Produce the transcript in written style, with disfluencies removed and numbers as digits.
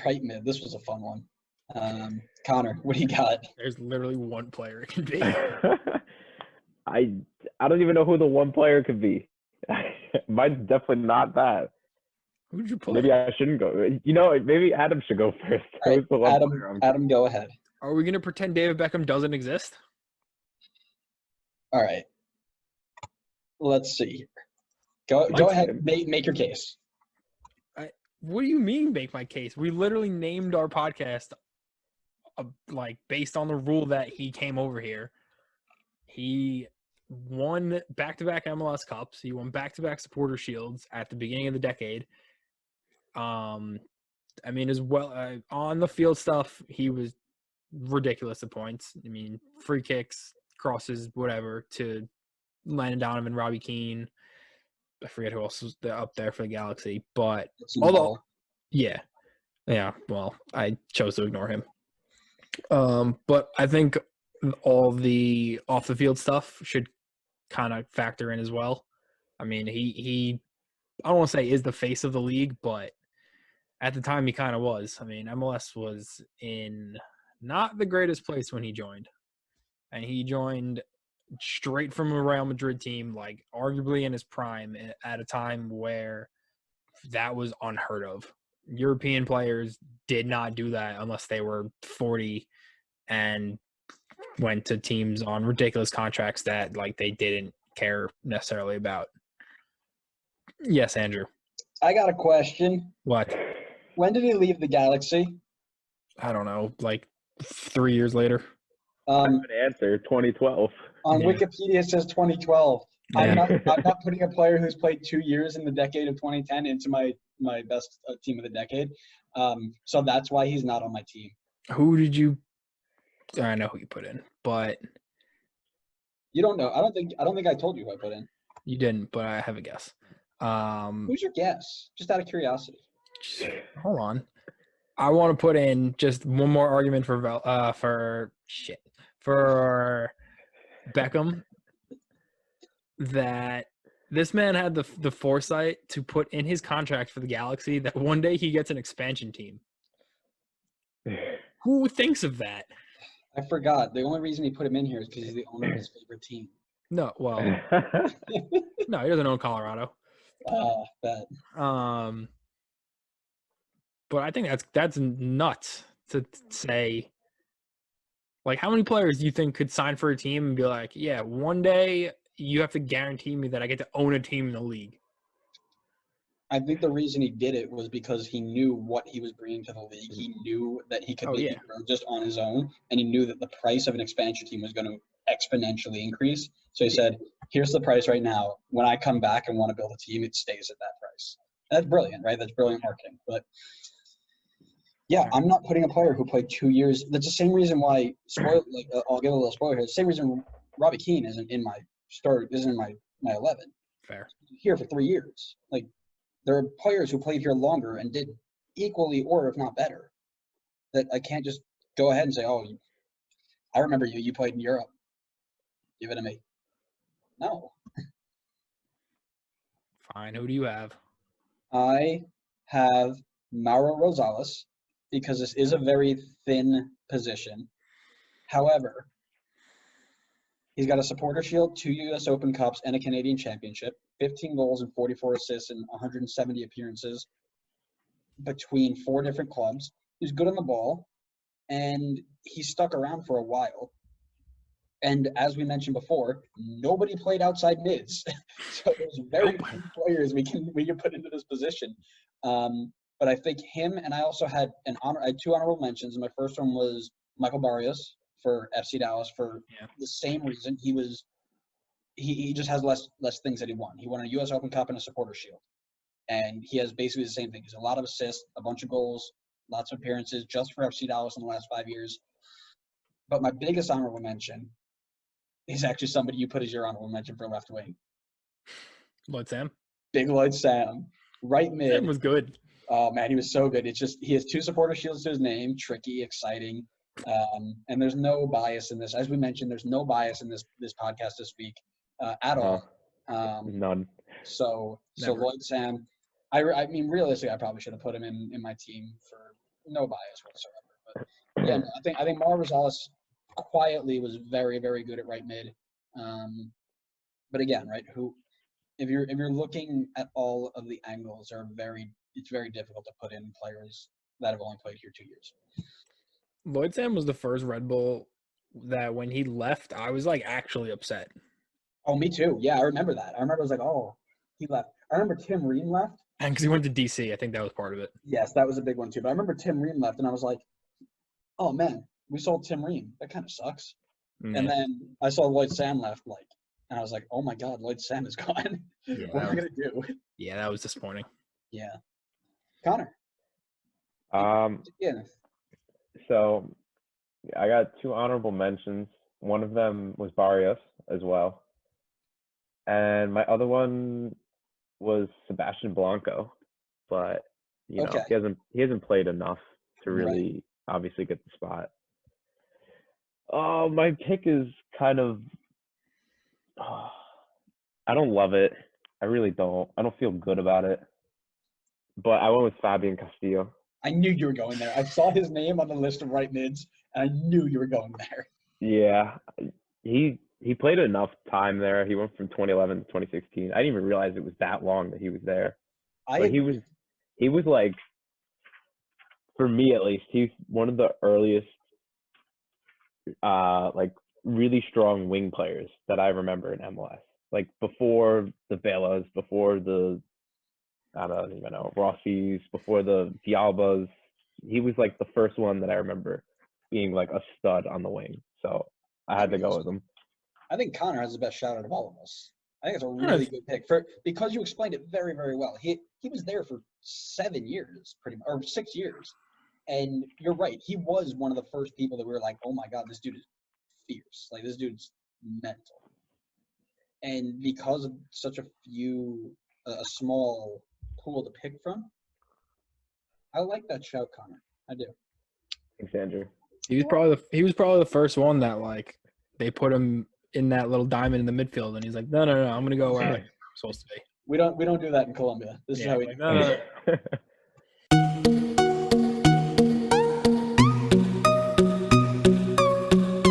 Right mid. This was a fun one. Connor, what do you got? There's literally one player it can be. I don't even know who the one player could be. Mine's definitely not that. Who did you put? Maybe I shouldn't go. Maybe Adam should go first. Right, Adam, go ahead. Are we gonna pretend David Beckham doesn't exist? All right. Let's see here. Go ahead. Make your case. What do you mean, make my case? We literally named our podcast based on the rule that he came over here. He won back-to-back MLS Cups. He won back-to-back Supporter Shields at the beginning of the decade. I mean, as well on the field stuff, he was ridiculous at points. I mean, free kicks, crosses, whatever, to Landon Donovan, Robbie Keane. I forget who else was up there for the Galaxy, but yeah. Well, I chose to ignore him. But I think all the off the field stuff should kind of factor in as well. I mean, he I don't want to say is the face of the league, but at the time he kind of was. I mean, MLS was in not the greatest place when he joined. And he joined straight from a Real Madrid team, like arguably in his prime at a time where that was unheard of. European players did not do that unless they were 40 and went to teams on ridiculous contracts that they didn't care necessarily about. Yes, Andrew. I got a question. What? When did he leave the Galaxy? I don't know, 3 years later. An answer, 2012. On Wikipedia, it says 2012. Yeah. I'm not putting a player who's played 2 years in the decade of 2010 into my best team of the decade. So that's why he's not on my team. Who did you – I know who you put in, but – You don't know. I don't think I told you who I put in. You didn't, but I have a guess. Who's your guess? Just out of curiosity. Hold on. I want to put in just one more argument for Beckham, that this man had the foresight to put in his contract for the Galaxy that one day he gets an expansion team. Who thinks of that? I forgot. The only reason he put him in here is because he's the owner of his favorite team. No, well, no, he doesn't own Colorado. Bet. But I think that's nuts to say. How many players do you think could sign for a team and be like, yeah, one day you have to guarantee me that I get to own a team in the league? I think the reason he did it was because he knew what he was bringing to the league. He knew that he could grow just on his own, and he knew that the price of an expansion team was going to exponentially increase. So he said, here's the price right now. When I come back and want to build a team, it stays at that price. That's brilliant, right? That's brilliant marketing. But yeah, I'm not putting a player who played 2 years. That's the same reason why I'll give a little spoiler here. The same reason Robbie Keane isn't in my start, isn't in my 11. Fair. Here for 3 years. There are players who played here longer and did equally or if not better. That I can't just go ahead and say, oh, I remember you played in Europe. Give it to me. No. Fine. Who do you have? I have Mauro Rosales because this is a very thin position. However, he's got a Supporter Shield, 2 U.S. Open Cups, and a Canadian Championship, 15 goals and 44 assists in 170 appearances between 4 different clubs. He's good on the ball, and he stuck around for a while. And as we mentioned before, nobody played outside mids. So there's very few players we can put into this position. But I think him, and I also had I had 2 honorable mentions. My first one was Michael Barrios for FC Dallas for the same reason. He just has less things that he won. He won a U.S. Open Cup and a Supporter Shield. And he has basically the same thing. He's a lot of assists, a bunch of goals, lots of appearances just for FC Dallas in the last 5 years. But my biggest honorable mention is actually somebody you put as your honorable mention for left wing. Lloyd Sam? Big Lloyd Sam. Right mid. Sam was good. Oh, man, he was so good. It's just he has 2 Supporter Shields to his name, tricky, exciting. And there's no bias in this. As we mentioned, there's no bias in this podcast this week at all. None. So Lloyd Sam, I mean, realistically, I probably should have put him in my team no bias whatsoever. But yeah, no, I think Mauro Rosales quietly was very, very good at right mid. But again, right, if you're looking at all of the angles, it's very difficult to put in players that have only played here 2 years. Lloyd Sam was the first Red Bull that when he left, I was like actually upset. Oh, me too. Yeah, I remember that. I remember I was like, oh, he left. I remember Tim Ream left. And because he went to DC, I think that was part of it. Yes, that was a big one too. But I remember Tim Ream left, and I was like, oh man, we sold Tim Ream. That kind of sucks. Yeah. And then I saw Lloyd Sam left, and I was like, oh my God, Lloyd Sam is gone. Yeah, What am I gonna do? Yeah, that was disappointing. Yeah, Connor. Yeah. Yeah. So I got 2 honorable mentions. One of them was Barrios as well, and my other one was Sebastian Blanco, but Okay. he hasn't played enough to Right. really obviously get the spot. My pick is kind of I don't love it. I really don't. I don't feel good about it. But I went with Fabian Castillo. I knew you were going there. I saw his name on the list of right mids, and I knew you were going there. Yeah, he played enough time there. He went from 2011 to 2016. I didn't even realize it was that long that he was there. But he was like, for me at least, he's one of the earliest like really strong wing players that I remember in MLS. Like before the Velas, before the I don't even know, Rossi's, before the Dialbas, he was like the first one that I remember being like a stud on the wing. So I had to go with him. I think Connor has the best shout out of all of us. I think it's a really good pick because you explained it very, very well. He was there for 7 years, pretty much, or 6 years, and you're right. He was one of the first people that we were like, "Oh my God, this dude is fierce! Like this dude's mental." And because of such a small pool to pick from, I like that shout, Connor. I do. Thanks, Andrew. He was probably the first one that like they put him in that little diamond in the midfield, and he's like, no, I'm gonna go where I'm supposed to be. We don't do that in Colombia. This is how we. No.